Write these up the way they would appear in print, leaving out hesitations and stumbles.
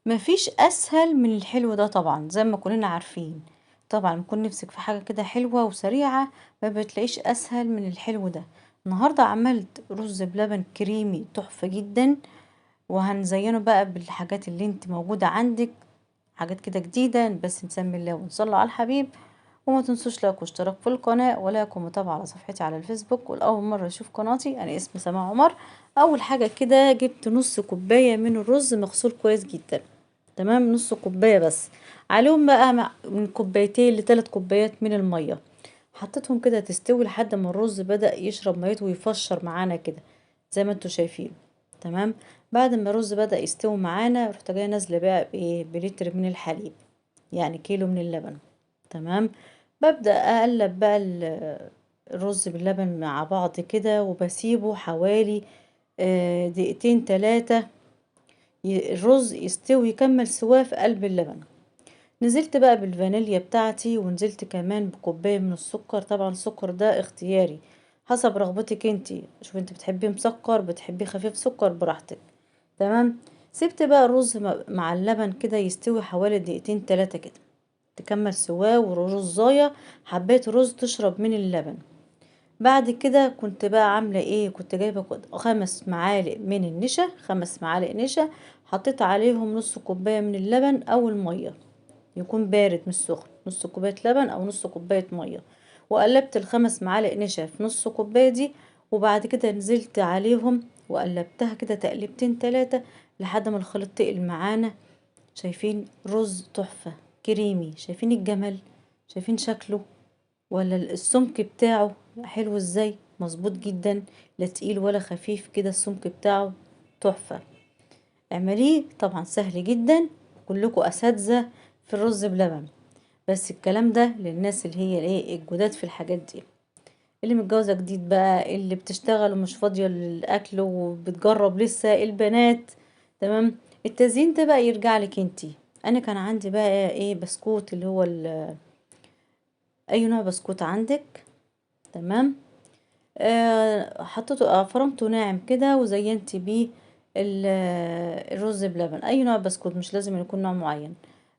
مفيش اسهل من الحلو ده طبعا، زي ما كلنا عارفين. طبعا بكون نفسك في حاجة كده حلوة وسريعة، ما بتلاقيش اسهل من الحلو ده. النهاردة عملت رز بلبن كريمي تحفة جدا، وهنزينه بقى بالحاجات اللي انت موجودة عندك، حاجات كده جديدة، بس نسمي الله ونصلي على الحبيب. وما تنسوش لايك واشتراك في القناة، ولايك ومتابعة على صفحتي على الفيسبوك. والأول مرة يشوف قناتي، أنا اسمي سماع عمر. أول حاجة كده جبت نص كوباية من الرز مغسول كويس جدا، تمام، نص كوباية بس. عليهم بقى من كوبايتين لثلاث كوبايات من المية، حطيتهم كده تستوي لحد ما الرز بدأ يشرب ميته ويفشر معانا كده زي ما انتوا شايفين. تمام. بعد ما الرز بدأ يستوي معانا، رحت جايه نازله بقى بايه، بلتر من الحليب، يعني كيلو من اللبن. تمام. ببدأ اقلب بقى الرز باللبن مع بعض كده، وبسيبه حوالي دقيقتين تلاتة الرز يستوي يكمل سواه في قلب اللبن. نزلت بقى بالفانيليا بتاعتي، ونزلت كمان بكوباية من السكر. طبعا السكر ده اختياري حسب رغبتك انتي، شوف انت بتحبيه مسكر بتحبيه خفيف، سكر براحتك. تمام. سبت بقى الرز مع اللبن كده يستوي حوالي دقيقتين تلاتة كده، تكمل سواه ورزاية حبيت الرز تشرب من اللبن. بعد كده كنت بقى عاملة ايه، كنت جايبة 5 معالق من النشا، 5 معالق نشا، حطيت عليهم نص كوباية من اللبن او المية، يكون بارد مش سخن، نص كوباية لبن او نص كوباية مية. وقلبت ال5 معالق نشا في نص كوباية دي، وبعد كده نزلت عليهم وقلبتها كده تقلبتين تلاتة لحد ما الخليط تقل معانا. شايفين رز تحفة كريمي؟ شايفين الجمال؟ شايفين شكله؟ ولا السمك بتاعه حلو ازاي؟ مظبوط جدا، لا تقيل ولا خفيف كده، السمك بتاعه تحفة. اعمليه طبعا سهل جدا، كلكم اساتذة في الرز بلبن. بس الكلام ده للناس اللي هي الايه الجداد في الحاجات دي، اللي متجوزة جديد بقى، اللي بتشتغل ومش فاضية للأكل وبتجرب لسه، البنات. تمام. التزيين ده بقى يرجع لك انتي. انا كان عندي بقى ايه بسكوت، اللي هو اي نوع بسكوت عندك. تمام. حطيته فرمته ناعم كده وزينت بيه الرز بلبن. اي نوع بسكوت، مش لازم يكون نوع معين.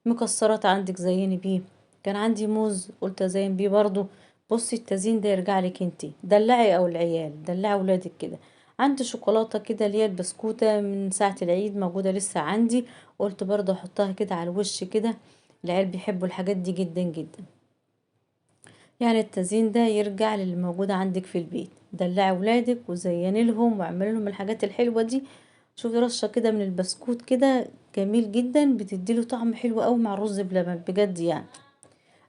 مكسرات عندك زيني بيه. كان عندي موز قلت ازين بيه برضو. بصي التزيين ده يرجع لك انتي، دلعي او العيال، دلعي ولادك كده. عندي شوكولاته كده اللي هي البسكوته من ساعه العيد موجوده لسه عندي، قلت برضو احطها كده على الوش كده. العيال بيحبوا الحاجات دي جدا جدا. يعني التزيين ده يرجع للي موجود عندك في البيت، دلعي ولادك وزيني لهم واعملي لهم الحاجات الحلوة دي. شوفي رشة كده من البسكوت كده، جميل جدا، بتديله طعم حلو قوي مع الرز بلبن بجد يعني.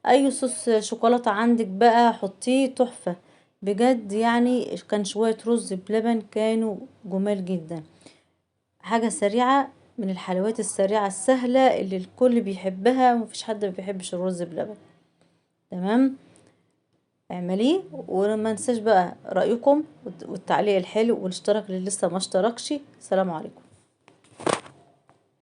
اي صوص شوكولاتة عندك بقى حطيه تحفة بجد يعني. كان شوية رز بلبن كانوا جمال جدا. حاجة سريعة، من الحلويات السريعة السهلة اللي الكل بيحبها، ومفيش حد ما بيحبش الرز بلبن. تمام. اعمليه، وما ننساش بقى رأيكم والتعليق الحلو والاشتراك اللي لسه ما اشتركش. السلام عليكم.